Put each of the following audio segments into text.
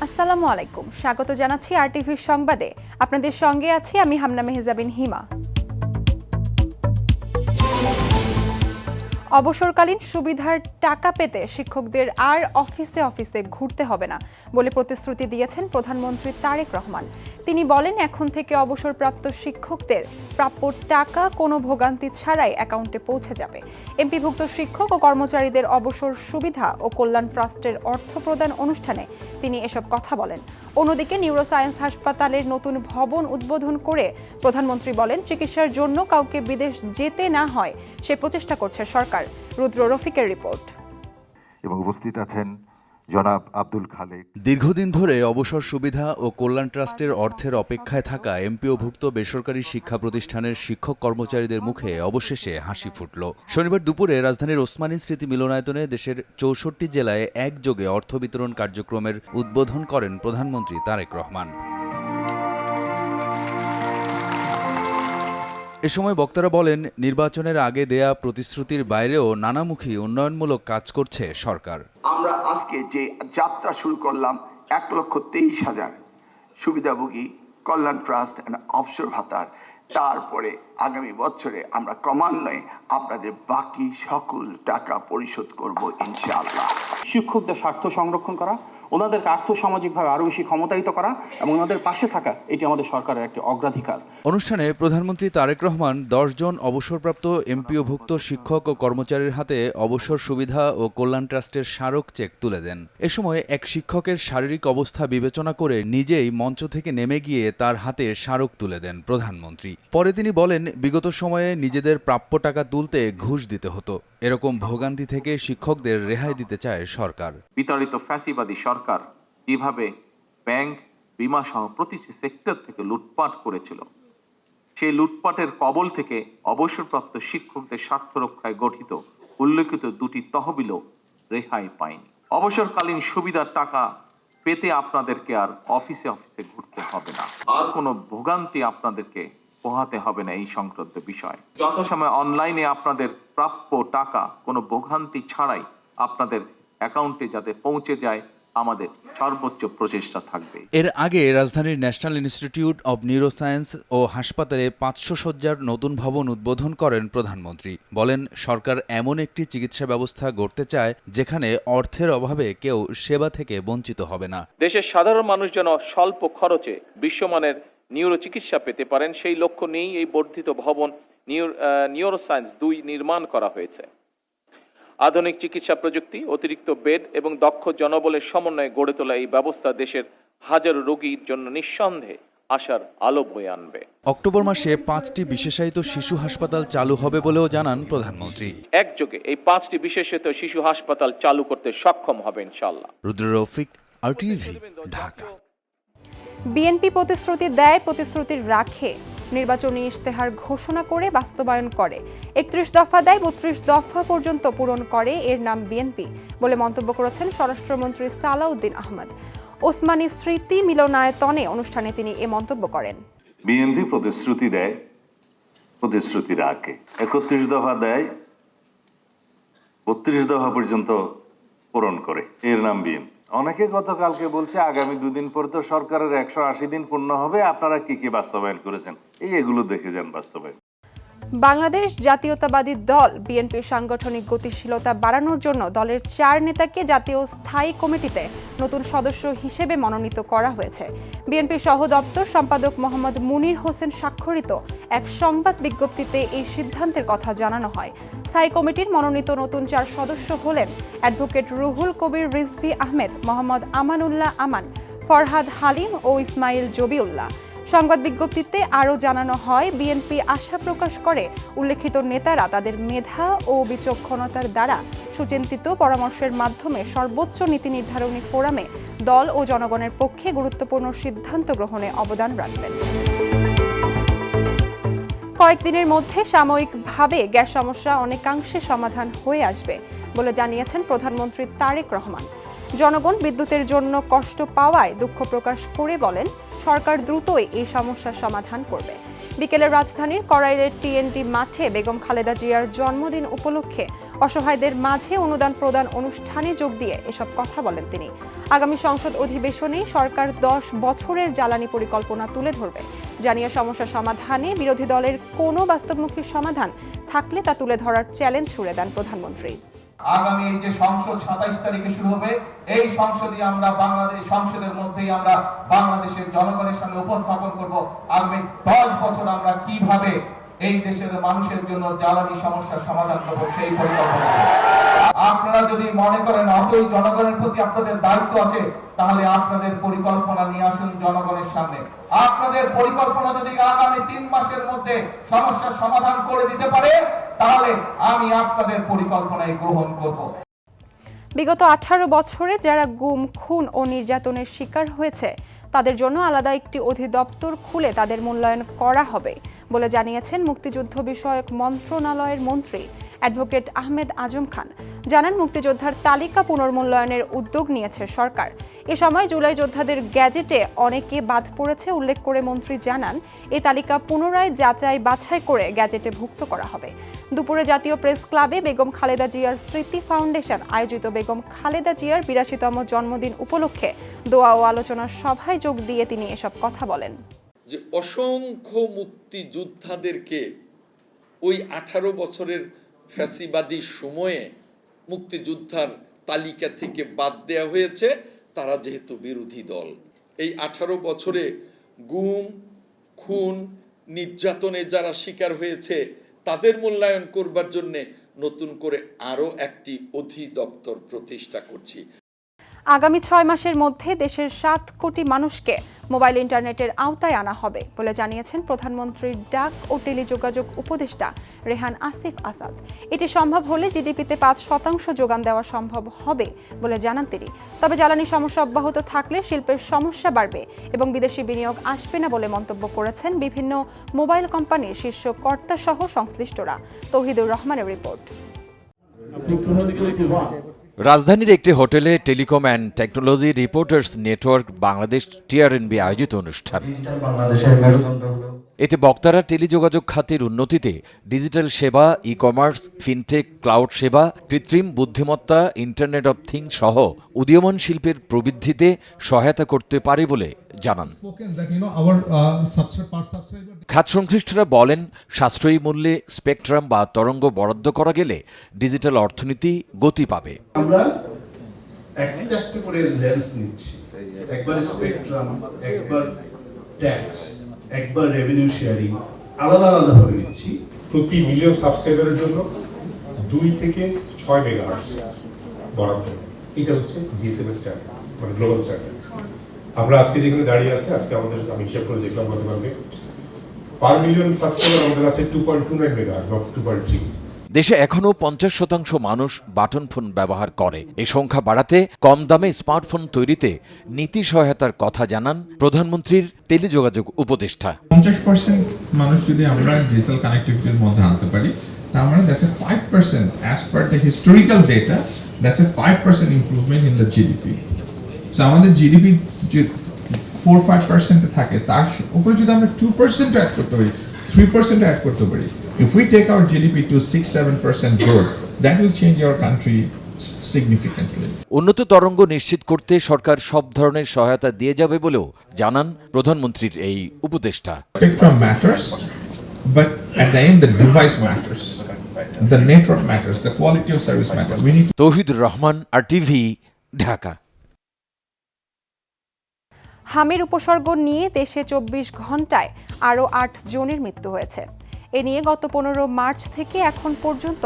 আসসালামু আলাইকুম, স্বাগত জানাচ্ছি আরটিভির সংবাদে। আপনাদের সঙ্গে আছি আমি হামনা মেহজাবিন হিমা। অবসরকালীন সুবিধার টাকা পেতে শিক্ষকদের আর অফিসে অফিসে ঘুরতে হবে না বলে প্রতিশ্রুতি দিয়েছেন প্রধানমন্ত্রী তারেক রহমান। তিনি বলেন, এখন থেকে অবসরপ্রাপ্ত শিক্ষকদের প্রাপ্য টাকা কোনো ভোগান্তি ছাড়াই অ্যাকাউন্টে পৌঁছে যাবে। এমপিভুক্ত শিক্ষক ও কর্মচারীদের অবসর সুবিধা ও কল্যাণ ট্রাস্টের অর্থ প্রদান অনুষ্ঠানে তিনি এসব কথা বলেন। অন্যদিকে নিউরোসায়েন্স হাসপাতালের নতুন ভবন উদ্বোধন করে প্রধানমন্ত্রী বলেন, চিকিৎসার জন্য কাউকে বিদেশ যেতে না হয় সে প্রচেষ্টা করছে সরকার। রুদ্র রফিকের রিপোর্ট। এবং উপস্থিত আছেন জনাব আব্দুল খালেক। দীর্ঘদিন ধরে অবসর সুবিধা ও কল্যাণ ট্রাস্টের অর্থের অপেক্ষায় থাকা এমপিওভুক্ত বেসরকারি শিক্ষা প্রতিষ্ঠানের শিক্ষক কর্মচারীদের মুখে অবশেষে হাসি ফুটল। শনিবার দুপুরে রাজধানীর ওসমানী স্মৃতি মিলনায়তনে দেশের ৬৪ জেলায় একযোগে অর্থ বিতরণ কার্যক্রমের উদ্বোধন করেন প্রধানমন্ত্রী তারেক রহমান। এ সময় বক্তারা বলেন, নির্বাচনের আগে দেয়া প্রতিশ্রুতির বাইরেও নানামুখী উন্নয়নমূলক কাজ করছে সরকার। আমরা আজকে যে যাত্রা শুরু করলাম ১,২৩,০০০ সুবিধাভোগী কল্যাণ ট্রাস্ট এন্ড অবসর ভাতার, তারপরে আগামী বছরে আমরা ক্রমান্বয়ে আপনাদের বাকি সকল টাকা পরিশোধ করব ইনশাআল্লাহ। শিক্ষকদের স্বার্থ সংরক্ষণ করা, ওনাদেরকে আর্থসামাজিকভাবে আরো বেশি ক্ষমতায়িত করা এবং ওনাদের পাশে থাকা, এটি আমাদের সরকারের একটি অগ্রাধিকার। অনুষ্ঠানে প্রধানমন্ত্রী তারেক রহমান ১০ জন অবসরপ্রাপ্ত এমপিওভুক্ত শিক্ষক ও কর্মচারীর হাতে অবসর সুবিধা ও কল্যাণ ট্রাস্টের স্মারক চেক তুলে দেন। এ সময় এক শিক্ষকের শারীরিক অবস্থা বিবেচনা করে নিজেই মঞ্চ থেকে নেমে গিয়ে তার হাতে স্মারক তুলে দেন প্রধানমন্ত্রী। পরে তিনি বলেন, বিগত সময়ে নিজেদের প্রাপ্য টাকা তুলতে ঘুষ দিতে হতো। এরকম ভোগান্তি থেকে শিক্ষকদের রেহাই দিতে চায় সরকার। বিতাড়িত ফ্যাসিবাদী সরকার যেভাবে ব্যাংক, বিমা সহ প্রতিটি সেক্টর থেকে লুটপাট করেছিল, সেই লুটপাটের কবল থেকে অবসরপ্রাপ্ত শিক্ষকদের স্বার্থ রক্ষায় গঠিত উল্লেখিত দুটি তহবিলও রেহাই পায়নি। অবসরকালীন সুবিধার টাকা পেতে আপনাদেরকে আর অফিসে অফিসে ঘুরতে হবে না, আর কোনো ভোগান্তি আপনাদেরকে পোহাতে হবে না। এই সংক্রান্ত বিষয় যথাসময়ে অনলাইনে আপনাদের প্রাপ্য টাকা কোনো ভোগান্তি ছাড়াই আপনাদের অ্যাকাউন্টে যাতে পৌঁছে যায়, আমাদের সর্বোচ্চ প্রচেষ্টা থাকবে। এর আগে রাজধানীর ন্যাশনাল ইনস্টিটিউট অব নিউরোসায়েন্স ও হাসপাতালে ৫০০ শয্যার নতুন ভবন উদ্বোধন করেন প্রধানমন্ত্রী। বলেন, সরকার এমন একটি চিকিৎসা ব্যবস্থা গড়তে চায় যেখানে অর্থের অভাবে কেউ সেবা থেকে বঞ্চিত হবে না। দেশের সাধারণ মানুষ যেন স্বল্প খরচে বিশ্বমানের নিউরো চিকিৎসা পেতে পারেন, সেই লক্ষ্য নিয়েই এই বর্ধিত ভবন নিউরোসায়েন্স ২ নির্মাণ করা হয়েছে। আধুনিক চিকিৎসা প্রযুক্তি, অতিরিক্ত বেড এবং দক্ষ জনবলের সমন্বয়ে গড়ে তোলা এই ব্যবস্থা দেশের হাজারো রোগীর জন্য নিঃসন্দেহে আশার আলো বয়ে আনবে। অক্টোবর মাসে ৫টি বিশেষায়িত শিশু হাসপাতাল চালু হবে বলেও জানান প্রধানমন্ত্রী। একযোগে এই ৫টি বিশেষায়িত শিশু হাসপাতাল চালু করতে সক্ষম হবে ইনশাআল্লাহ। রুদ্র রফিক, আরটিভি, ঢাকা। বিএনপি প্রতিশ্রুতি দেয়, প্রতিশ্রুতি রাখে, নির্বাচনী ইশতেহার ঘোষণা করে বাস্তবায়ন করে, ৩১ দফা দেয়, ৩২ দফা পর্যন্ত পূরণ করে, এর নাম বিএনপি বলে মন্তব্য করেছেন স্বরাষ্ট্রমন্ত্রী সালাউদ্দিন আহমদ। ওসমানী স্মৃতি মিলনায়তনে অনুষ্ঠানে তিনি এ মন্তব্য করেন। বিএনপি প্রতিশ্রুতি দেয়, প্রতিশ্রুতি রাখে, ৩১ দফা দেয়, ৩২ দফা পর্যন্ত পূরণ করে, এর নাম বিএনপি। অনেকে গতকালকে বলছে আগামী ২ দিন পর তো সরকারের ১৮০ দিন পূর্ণ হবে, আপনারা কি কি বাস্তবায়ন করেছেন, এগুলো দেখে যান বাস্তবায়ন। বাংলাদেশ জাতীয়তাবাদী দল বিএনপির সাংগঠনিক গতিশীলতা বাড়ানোর জন্য দলের ৪ নেতাকে জাতীয় স্থায়ী কমিটিতে নতুন সদস্য হিসেবে মনোনীত করা হয়েছে। বিএনপির সহ দপ্তর সম্পাদক মোহাম্মদ মুনীর হোসেন স্বাক্ষরিত এক সংবাদ বিজ্ঞপ্তিতে এই সিদ্ধান্তের কথা জানানো হয়। স্থায়ী কমিটির মনোনীত নতুন ৪ সদস্য হলেন অ্যাডভোকেট রুহুল কবির রিজভী আহমেদ, মোহাম্মদ আমানুল্লাহ আমান, ফরহাদ হালিম ও ইসমাইল জবিউল্লাহ। সংবাদ বিজ্ঞপ্তিতে আরও জানানো হয়, বিএনপি আশা প্রকাশ করে উল্লেখিত নেতারা তাদের মেধা ও বিচক্ষণতার দ্বারা সুচিন্তিত পরামর্শের মাধ্যমে সর্বোচ্চ নীতি নির্ধারণী ফোরামে দল ও জনগণের পক্ষে গুরুত্বপূর্ণ সিদ্ধান্ত গ্রহণে অবদান রাখবেন। কয়েকদিনের মধ্যে সাময়িকভাবে গ্যাস সমস্যা অনেকাংশে সমাধান হয়ে আসবে বলে জানিয়েছেন প্রধানমন্ত্রী তারেক রহমান। জনগণ বিদ্যুতের জন্য কষ্ট পাওয়ায় দুঃখ প্রকাশ করে বলেন, সরকার দ্রুতই এই সমস্যার সমাধান করবে। বিকেলে রাজধানীর কড়াইলের টিএনটি মাঠে বেগম খালেদা জিয়ার জন্মদিন উপলক্ষে অসহায়দের মাঝে অনুদান প্রদান অনুষ্ঠানে যোগ দিয়ে এসব কথা বলেন তিনি। আগামী সংসদ অধিবেশনে সরকার 10 বছরের জ্বালানি পরিকল্পনা তুলে ধরবে, জানিয়ে সমস্যা সমাধানে বিরোধী দলের কোনো বাস্তবমুখী সমাধান থাকলে তা তুলে ধরার চ্যালেঞ্জ ছুড়ে দেন প্রধানমন্ত্রী। আগামী যে সংসদ 27 তারিখে শুরু হবে, এই সংসদের মধ্যেই আমরা বাংলাদেশের জনগণের সামনে উপস্থাপন করব আগামী 10 বছর আমরা কিভাবে এই দেশের মানুষের জন্য জ্বালানি সমস্যার সমাধান করব সেই পরিকল্পনা। আপনারা যদি মনে করেন অতই জনগণের প্রতি আপনাদের দায়িত্ব আছে, তাহলে আপনাদের পরিকল্পনা নিয়ে আসুন জনগণের সামনে। আপনাদের পরিকল্পনা যদি আগামী 3 মাসের মধ্যে সমস্যার সমাধান করে দিতে পারে, তাহলে আমি আপনাদের পরিকল্পনায় গ্রহণ করব। বিগত 18 বছরে যারা গুম, খুন ও নির্যাতনের শিকার হয়েছে তাদের জন্য আলাদা একটি অধিদপ্তর খুলে তাদের মূল্যায়ন করা হবে বলে জানিয়েছেন মুক্তিযুদ্ধ বিষয়ক মন্ত্রণালয়ের মন্ত্রী অ্যাডভোকেট আহমেদ আজম খান। জানান, মুক্তিযোদ্ধার তালিকা পুনর্মূল্যায়নের উদ্যোগ নিয়েছে সরকার। এ সময় জুলাই যোদ্ধাদের গ্যাজেটে অনেকে বাদ পড়েছে উল্লেখ করে মন্ত্রী জানান, এই তালিকা পুনরায় যাচাই বাছাই করে গ্যাজেটে ভুক্ত করা হবে। দুপুরে জাতীয় প্রেস ক্লাবে বেগম খালেদা জিয়ার স্মৃতি ফাউন্ডেশন আয়োজিত বেগম খালেদা জিয়ার 82তম জন্মদিন উপলক্ষে দোয়া ও আলোচনা সভায় যোগ দিয়ে তিনি এসব কথা বলেন। যে অসংখ্য মুক্তিযোদ্ধাদেরকে ওই 18 বছরের ফ্যাসিবাদী সময়ে মুক্তিযোদ্ধার তালিকা থেকে বাদ দেওয়া হয়েছে, তারা যেহেতু বিরোধী দল। এই 18 বছরে গুম, খুন, নির্যাতনে যারা শিকার হয়েছে তাদের মূল্যায়ন করবার জন্য নতুন করে আরও একটি অধিদপ্তর প্রতিষ্ঠা করছি। আগামী 6 মাসের মধ্যে দেশের 7 কোটি মানুষকে মোবাইল ইন্টারনেটের আওতায় আনা হবে বলে জানিয়েছেন প্রধানমন্ত্রীর ডাক ও টেলিযোগাযোগ উপদেষ্টা রেহান আসিফ আসাদ। এটি সম্ভব হলে জিডিপিতে 5% যোগান দেওয়া সম্ভব হবে বলে জানান তিনি। তবে জ্বালানি সমস্যা অব্যাহত থাকলে শিল্পের সমস্যা বাড়বে এবং বিদেশি বিনিয়োগ আসবে না বলে মন্তব্য করেছেন বিভিন্ন মোবাইল কোম্পানির শীর্ষ কর্তা সহ সংশ্লিষ্টরা। তৌহিদুর রহমানের রিপোর্ট। রাজধানীর একটি হোটেলে telecom and technology reporters network Bangladesh TRNB আয়োজিত অনুষ্ঠান। এতে বক্তারা টেলিযোগাযোগ খাতের উন্নতিতে ডিজিটাল সেবা, ই কমার্স, ফিনটেক, ক্লাউড সেবা, কৃত্রিম বুদ্ধিমত্তা, ইন্টারনেট অব থিংস সহ উদীয়মান শিল্পের প্রবৃদ্ধিতে সহায়তা করতে পারে বলে জানান। খাত সংশ্লিষ্টরা বলেন, সাশ্রয়ী মূল্যে স্পেকট্রাম বা তরঙ্গ বরাদ্দ করা গেলে ডিজিটাল অর্থনীতি গতি পাবে। আমরা একটা করে লেন্স নিচ্ছি, একবার স্পেকট্রাম, একবার ট্যাক্স, একবার রেভিনিউ শেয়ারিং, আলাদা আলাদা ভাবে নিচ্ছি। প্রতি মিলিয়ন সাবস্ক্রাইবারের জন্য 2 থেকে 6 মেগাহার্টজ বরাদ্দ। এটা হচ্ছে জিএসএম স্ট্যান্ডার্ড, মানে গ্লোবাল স্ট্যান্ডার্ড। আমরা আজকে যেখানে দাঁড়িয়ে আছি, আজকে আমাদের আমি হিসাব করে দেখলাম গতকালকে পার মিলিয়ন সাবস্ক্রাইবার আমাদের আছে 2.29 মেগাহার্টজ বা 2.3। দেশে এখনও 50% মানুষ বাটন ফোন ব্যবহার করে। এই সংখ্যা বাড়াতে কম দামে স্মার্টফোন তৈরিতে নীতি সহায়তার কথা জানান প্রধানমন্ত্রীর টেলিযোগাযোগ উপদেষ্টা। 50% মানুষ যদি আমরা ডিজিটাল কানেক্টিভিটির মধ্যে আনতে পারি, তার মানে that's a 5% as per the historical data, that's a 5% improvement in the GDP. So আমাদের জিডিপি যে 4-5% থাকে, তার উপরে যদি আমরা 2% অ্যাড করতে পারি, 3% অ্যাড করতে পারি, if we take our GDP to 6-7% growth, that will change our country significantly. উন্নত তরঙ্গ নিশ্চিত করতে সরকার সব ধরনের সহায়তা দিয়ে যাবে বলেও জানান প্রধানমন্ত্রীর এই উপদেষ্টা। Spectrum matters, but at the end the device matters, the network matters, the quality of service matters. We need. Touhidur Rahman, RTV, Dhaka. হামের উপসর্গ নিয়ে দেশে 24 ঘন্টায় আরও 8 জনের মৃত্যু হয়েছে। এ নিয়ে গত 15 মার্চ থেকে এখন পর্যন্ত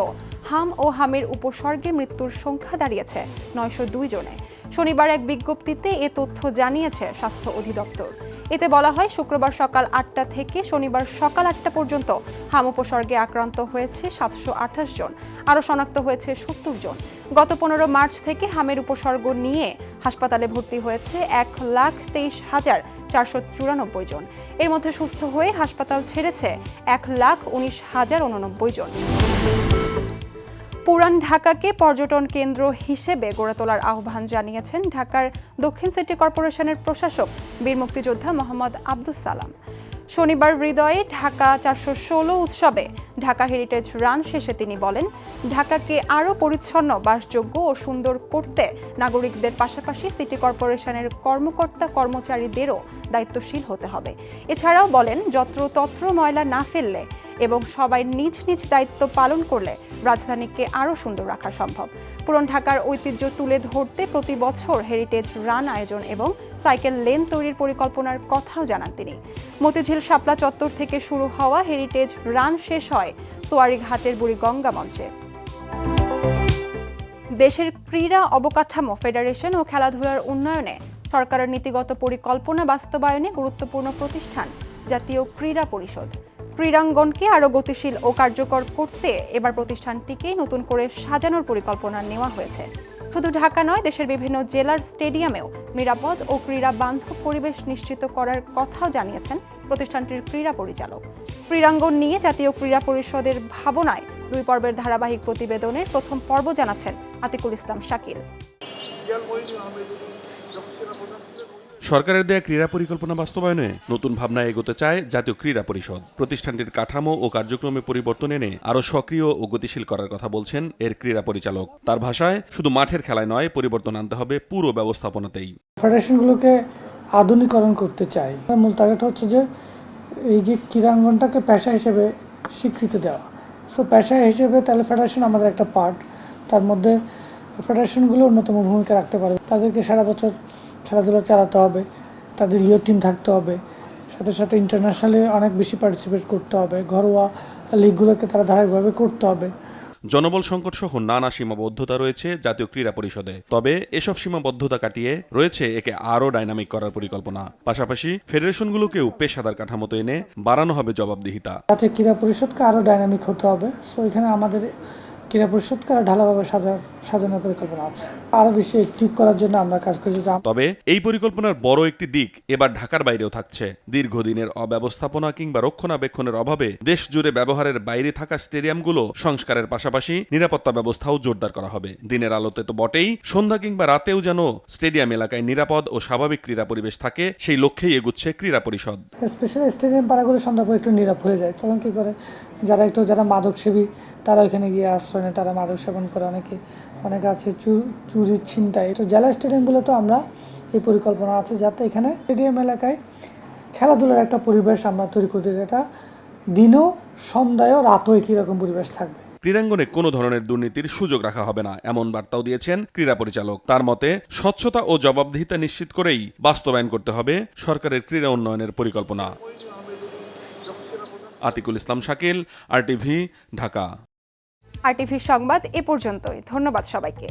হাম ও হামের উপসর্গে মৃত্যুর সংখ্যা দাঁড়িয়েছে 902 জনে। শনিবার এক বিজ্ঞপ্তিতে এ তথ্য জানিয়েছে স্বাস্থ্য অধিদপ্তর। এতে বলা হয়, শুক্রবার সকাল 8টা থেকে শনিবার সকাল 8টা পর্যন্ত হাম উপসর্গে আক্রান্ত হয়েছে 728 জন, আরও শনাক্ত হয়েছে 70 জন। গত 15 মার্চ থেকে হামের উপসর্গ নিয়ে হাসপাতালে ভর্তি হয়েছে 1,23,494 জন। এর মধ্যে সুস্থ হয়ে হাসপাতাল ছেড়েছে 1,19,089 জন। পুরান ঢাকাকে পর্যটন কেন্দ্র হিসেবে গড়ে তোলার আহ্বান জানিয়েছেন ঢাকার দক্ষিণ সিটি কর্পোরেশনের প্রশাসক বীর মুক্তিযোদ্ধা মোহাম্মদ আব্দুস সালাম। শনিবার হৃদয়ে ঢাকা 416 উৎসবে ঢাকা হেরিটেজ রান শেষে তিনি বলেন, ঢাকাকে আরও পরিচ্ছন্ন, বাসযোগ্য ও সুন্দর করতে নাগরিকদের পাশাপাশি সিটি কর্পোরেশনের কর্মকর্তা কর্মচারীদেরও দায়িত্বশীল হতে হবে। এছাড়াও বলেন, যত্রতত্র ময়লা না ফেললে এবং সবাই নিজ নিজ দায়িত্ব পালন করলে রাজধানীকে আরও সুন্দর রাখা সম্ভব। পুরান ঢাকার ঐতিহ্য তুলে ধরতে প্রতি বছর হেরিটেজ রান আয়োজন এবং সাইকেল লেন তৈরির পরিকল্পনার কথাও জানান তিনি। মতিঝিল শাপলা চত্বর থেকে শুরু হওয়া হেরিটেজ রান শেষ হয় সোয়ারিঘাটের বুড়িগঙ্গা মঞ্চে। দেশের ক্রীড়া অবকাঠামো, ফেডারেশন ও খেলাধুলার উন্নয়নে সরকারের নীতিগত পরিকল্পনা বাস্তবায়নে গুরুত্বপূর্ণ প্রতিষ্ঠান জাতীয় ক্রীড়া পরিষদ। ক্রীড়াঙ্গনকে আরও গতিশীল ও কার্যকর করতে এবার প্রতিষ্ঠানটিকে নতুন করে সাজানোর পরিকল্পনা নেওয়া হয়েছে। শুধু ঢাকা নয়, দেশের বিভিন্ন জেলার স্টেডিয়ামেও নিরাপদ ও ক্রীড়া বান্ধব পরিবেশ নিশ্চিত করার কথাও জানিয়েছেন প্রতিষ্ঠানটির ক্রীড়া পরিচালক। ক্রীড়াঙ্গন নিয়ে জাতীয় ক্রীড়া পরিষদের ভাবনায় 2 পর্বের ধারাবাহিক প্রতিবেদনের প্রথম পর্ব জানাচ্ছেন আতিকুল ইসলাম শাকিল। সরকারের দেয়া ক্রীড়া পরিকল্পনা বাস্তবায়নে নতুন ভাবনায় এগোতে চায় জাতীয় ক্রীড়া পরিষদ। প্রতিষ্ঠানটির কাঠামো ও কার্যক্রমে পরিবর্তন এনে আরও সক্রিয় ও গতিশীল করার কথা বলছেন এর ক্রীড়া পরিচালক। তার ভাষায়, শুধু মাঠের খেলায় নয়, পরিবর্তন আনতে হবে পুরো ব্যবস্থাপনাতেই। ফেডারেশনগুলোকে আধুনিকরণ করতে চাই। মূল টার্গেট হচ্ছে যে এই যে ক্রীড়াঙ্গনটাকে পেশা হিসেবে স্বীকৃতি দেওয়া। সো পেশা হিসেবে তাহলে ফেডারেশন আমাদের একটা পার্ট, তার মধ্যে ফেডারেশনগুলো অন্যতম ভূমিকা রাখতে পারবে। তাদেরকে সারা বছর খেলাধুলা চালাতে হবে, তাদের ইয়ো টিম থাকতে হবে, সাথে সাথে ইন্টারন্যাশনালি অনেক বেশি পার্টিসিপেট করতে হবে, ঘরোয়া লিগগুলোকে তারা ধারাবাহিকভাবে করতে হবে। জনবল সংকট সহ নানা সীমাবদ্ধতা রয়েছে জাতীয় ক্রীড়া পরিষদে। তবে এসব সীমাবদ্ধতা কাটিয়ে রয়েছে একে আরও ডাইনামিক করার পরিকল্পনা। পাশাপাশি ফেডারেশনগুলোকেও পেশাদার কাঠামোতে এনে বাড়ানো হবে জবাবদিহিতা। জাতীয় ক্রীড়া পরিষদকে আরও ডাইনামিক হতে হবে। সো এখানে আমাদের ক্রীড়া পরিষদকে আরও ঢালাভাবে সাজানোর পরিকল্পনা আছে। আরও বেশি অ্যাক্টিভ করার জন্য আমরা কাজ করছি। তবে এই পরিকল্পনার বড় একটি দিক এবার ঢাকার বাইরেও থাকছে। দীর্ঘদিনের অব্যবস্থাপনা কিংবা রক্ষণাবেক্ষণের অভাবে দেশ জুড়ে ব্যবহারের বাইরে থাকা স্টেডিয়ামগুলো সংস্কারের পাশাপাশি নিরাপত্তা ব্যবস্থাও জোরদার করা হবে। দিনের আলোতে তো বটেই, সন্ধ্যা কিংবা রাতেও যেন স্টেডিয়াম এলাকায় নিরাপদ ও স্বাভাবিক ক্রীড়া পরিবেশ থাকে, সেই লক্ষ্যেই এগুচ্ছে ক্রীড়া পরিষদ। স্পেশালি স্টেডিয়াম পাড়াগুলো সন্ধ্যা পর একটু নীরব হয়ে যায়, তখন কি করে যারা মাদক সেবী তারা ওইখানে গিয়ে আশ্রয় নেয়, তারা মাদক সেবন করে, অনেকে আছে চুরি ছিনতাই। তো জেলা স্টেডিয়ামগুলো তো আমরা এই পরিকল্পনা আছে যাতে এখানে স্টেডিয়াম এলাকায় খেলাধুলার একটা পরিবেশ আমরা তৈরি করতে, যেটা দিনও সন্ধ্যায়ও রাতও একই রকম পরিবেশ থাকবে। ক্রীড়াঙ্গনে কোনো ধরনের দুর্নীতির সুযোগ রাখা হবে না, এমন বার্তাও দিয়েছেন ক্রীড়া পরিচালক। তার মতে, স্বচ্ছতা ও জবাবদিহিতা নিশ্চিত করেই বাস্তবায়ন করতে হবে সরকারের ক্রীড়া উন্নয়নের পরিকল্পনা। আতিকুল ইসলাম শাকিল, RTV, ঢাকা। RTV সংবাদ এ পর্যন্তই। ধন্যবাদ সবাইকে।